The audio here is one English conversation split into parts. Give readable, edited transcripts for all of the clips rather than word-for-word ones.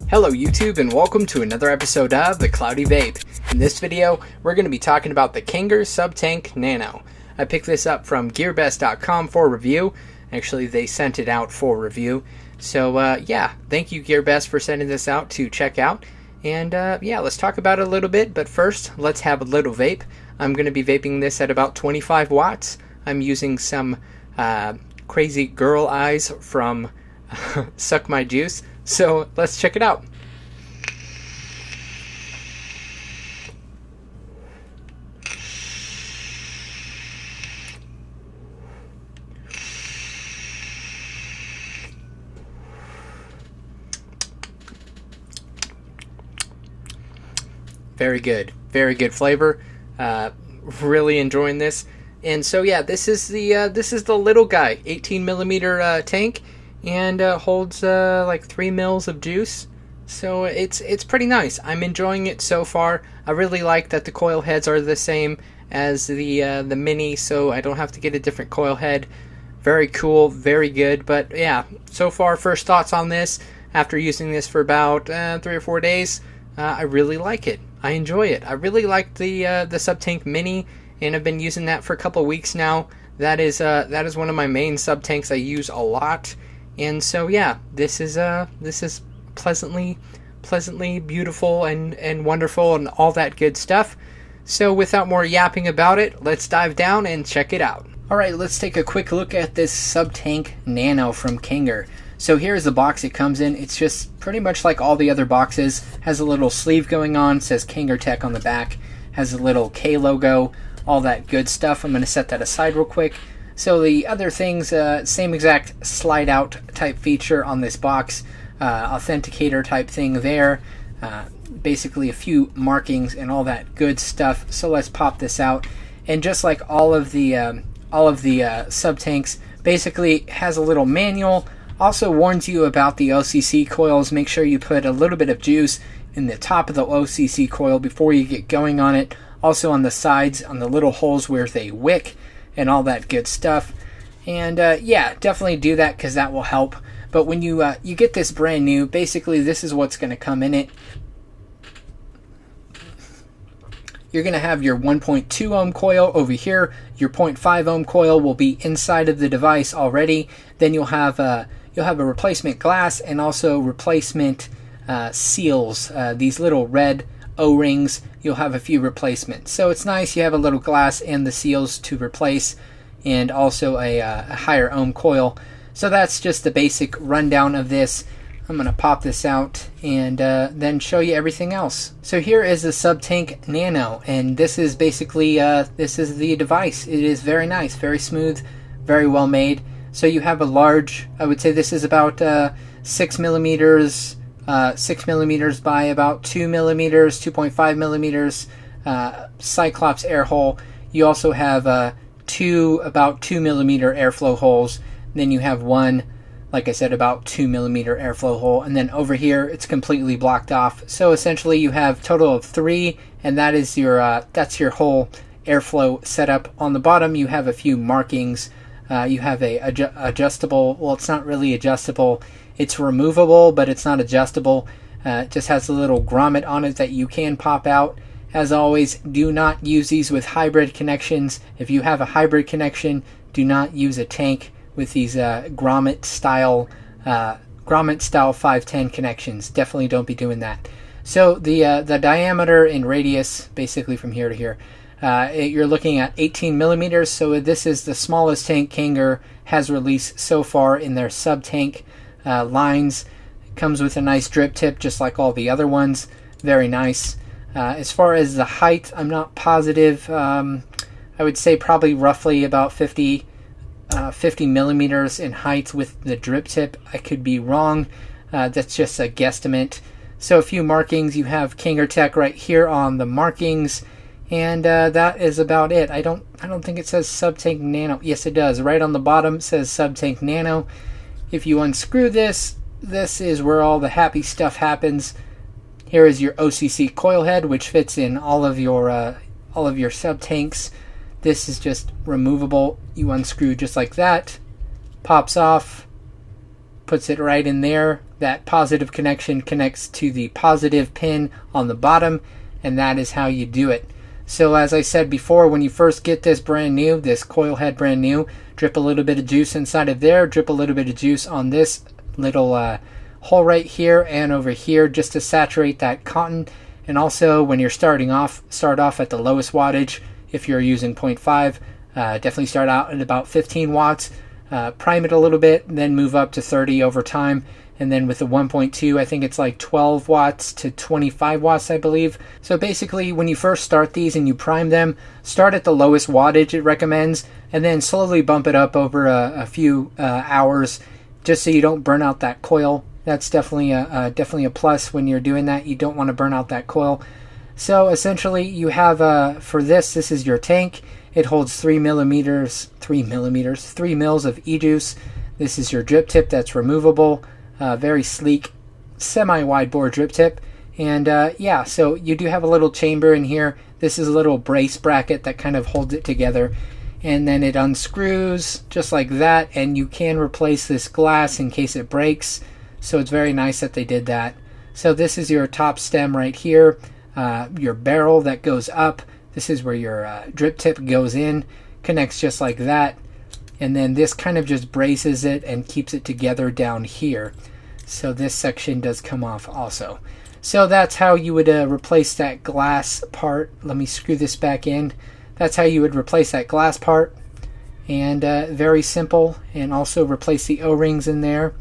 Hello YouTube and welcome to another episode of The Cloudy Vape. In this video, we're going to be talking about the Kangertech Subtank Nano. I picked this up from GearBest.com for review. Actually, they sent it out for review. So yeah, thank you GearBest for sending this out to check out. And yeah, let's talk about it a little bit, but first, let's have a little vape. I'm going to be vaping this at about 25 watts. I'm using some crazy girl eyes from Suck My Juice. So let's check it out. Very good flavor. Really enjoying this. And so yeah, this is the little guy, 18 millimeter tank. And holds like 3 mils of juice, so it's pretty nice. I'm enjoying it so far. I really like that the coil heads are the same as the mini, so I don't have to get a different coil head. Very cool, very good. But yeah, so far, first thoughts on this after using this for about 3 or 4 days. I really like it. I enjoy it. I really like the Subtank Mini, and I've been using that for a couple of weeks now. That is one of my main sub tanks I use a lot. And so yeah, this is pleasantly beautiful and wonderful and all that good stuff. So without more yapping about it, let's dive down and check it out. Alright, let's take a quick look at this Subtank Nano from Kangertech. So here's the box it comes in. It's just pretty much like all the other boxes. Has a little sleeve going on, says Kangertech on the back, has a little K logo, all that good stuff. I'm going to set that aside real quick. So the other things, same exact slide out type feature on this box, authenticator type thing there, basically a few markings and all that good stuff. So let's pop this out, and just like all of the sub tanks, basically has a little manual. Also warns you about the OCC coils. Make sure you put a little bit of juice in the top of the OCC coil before you get going on it. Also on the sides, on the little holes where they wick, and all that good stuff. And yeah, definitely do that because that will help. But when you get this brand new, basically this is what's going to come in it. You're going to have your 1.2 ohm coil over here. Your 0.5 ohm coil will be inside of the device already. Then you'll have a replacement glass and also replacement seals. These little red O-rings, you'll have a few replacements. So it's nice you have a little glass and the seals to replace, and also a higher ohm coil. So that's just the basic rundown of this. I'm going to pop this out and then show you everything else. So here is the Subtank Nano, and this is basically this is the device. It is very nice, very smooth, very well made. So you have a large, I would say this is about 6 millimeters by about 2 millimeters, 2.5 millimeters Cyclops air hole. You also have about 2 millimeter airflow holes. And then you have one, like I said, about 2 millimeter airflow hole. And then over here, it's completely blocked off. So essentially you have a total of 3, and that is that's your whole airflow setup. On the bottom, you have a few markings. You have a adjustable, well, it's not really adjustable. It's removable, but it's not adjustable. It just has a little grommet on it that you can pop out. As always, do not use these with hybrid connections. If you have a hybrid connection, do not use a tank with these grommet style 510 connections. Definitely don't be doing that. So the diameter and radius, basically from here to here, you're looking at 18 millimeters. So this is the smallest tank Kangertech has released so far in their sub tank lines. It comes with a nice drip tip, just like all the other ones. Very nice. As far as the height, I'm not positive. I would say probably roughly about 50 millimeters in height with the drip tip. I could be wrong. That's just a guesstimate. So a few markings. You have Kangertech right here on the markings, and that is about it. I don't think it says Subtank Nano. Yes, it does. Right on the bottom it says Subtank Nano. If you unscrew this, this is where all the happy stuff happens. Here is your OCC coil head, which fits in all of your sub tanks. This is just removable. You unscrew just like that, pops off, puts it right in there that positive connection connects to the positive pin on the bottom, and that is how you do it. So as I said before, when you first get this brand new, this coil head brand new, drip a little bit of juice inside of there, drip a little bit of juice on this little hole right here and over here, just to saturate that cotton. And also when you're starting off, start off at the lowest wattage. If you're using 0.5, definitely start out at about 15 watts, prime it a little bit, then move up to 30 over time. And then with the 1.2, I think it's like 12 watts to 25 watts, I believe. So basically, when you first start these and you prime them, start at the lowest wattage it recommends, and then slowly bump it up over a few hours, just so you don't burn out that coil. That's definitely a plus when you're doing that. You don't want to burn out that coil. So essentially, you have for this is your tank. It holds 3 mils of e-juice. This is your drip tip that's removable. Very sleek, semi-wide bore drip tip. And yeah, so you do have a little chamber in here. This is a little brace bracket that kind of holds it together. And then it unscrews just like that, and you can replace this glass in case it breaks. So it's very nice that they did that. So this is your top stem right here, your barrel that goes up. This is where your drip tip goes in, connects just like that. And then this kind of just braces it and keeps it together down here. So this section does come off also. So that's how you would replace that glass part. Let me screw this back in. That's how you would replace that glass part. And very simple. And also replace the O-rings in there.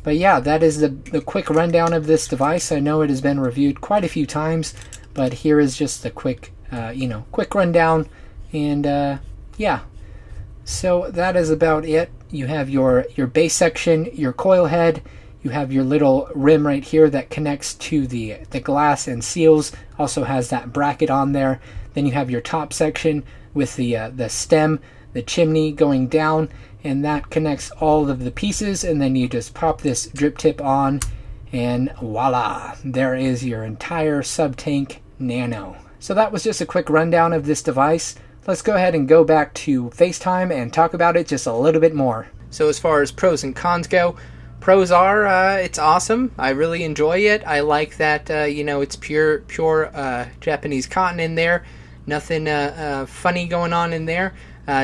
But yeah, that is the quick rundown of this device. I know it has been reviewed quite a few times, but here is just the quick, quick rundown. And yeah. So that is about it. You have your base section, your coil head. You have your little rim right here that connects to the glass and seals. Also has that bracket on there. Then you have your top section with the stem, the chimney going down, and that connects all of the pieces. And then you just pop this drip tip on, and voila! There is your entire Subtank Nano. So that was just a quick rundown of this device. Let's go ahead and go back to FaceTime and talk about it just a little bit more. So as far as pros and cons go, pros are it's awesome. I really enjoy it. I like that it's pure Japanese cotton in there. Nothing funny going on in there.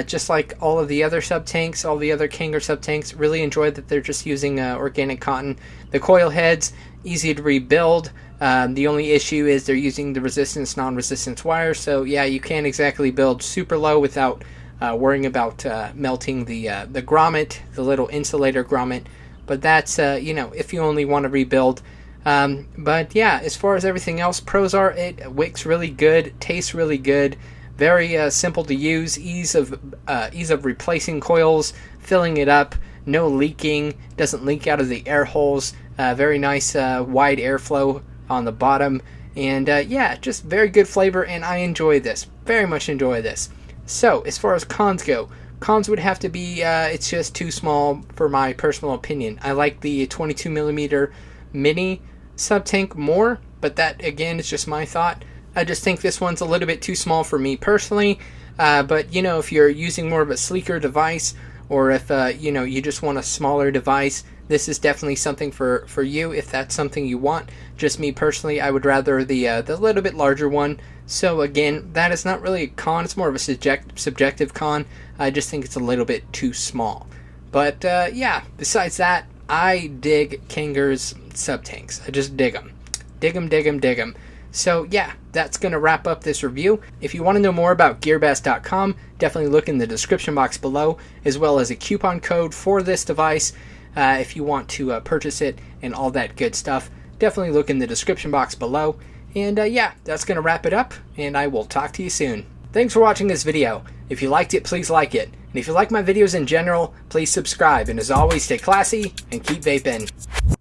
Just like all of the other Subtanks, all the other Kanger Subtanks, really enjoy that they're just using organic cotton. The coil heads, easy to rebuild. The only issue is they're using the resistance, non-resistance wire, so yeah, you can't exactly build super low without worrying about melting the grommet, the little insulator grommet, but that's, if you only want to rebuild. But yeah, as far as everything else, pros are it wicks really good, tastes really good, very simple to use, ease of replacing coils, filling it up, no leaking, doesn't leak out of the air holes, very nice wide airflow on the bottom, and yeah, just very good flavor, and I enjoy this, very much enjoy this. So as far as cons go, cons would have to be it's just too small for my personal opinion. I like the 22mm mini Subtank more, but that again is just my thought. I just think this one's a little bit too small for me personally, but if you're using more of a sleeker device, or if you just want a smaller device, this is definitely something for you if that's something you want. Just me personally, I would rather the little bit larger one. So again, that is not really a con, it's more of a subjective con. I just think it's a little bit too small. But yeah, besides that, I dig Kanger's Subtanks. I just dig them. Dig them. So yeah, that's going to wrap up this review. If you want to know more about GearBest.com, definitely look in the description box below, as well as a coupon code for this device if you want to purchase it and all that good stuff. Definitely look in the description box below. And yeah, that's going to wrap it up, and I will talk to you soon. Thanks for watching this video. If you liked it, please like it. And if you like my videos in general, please subscribe. And as always, stay classy and keep vaping.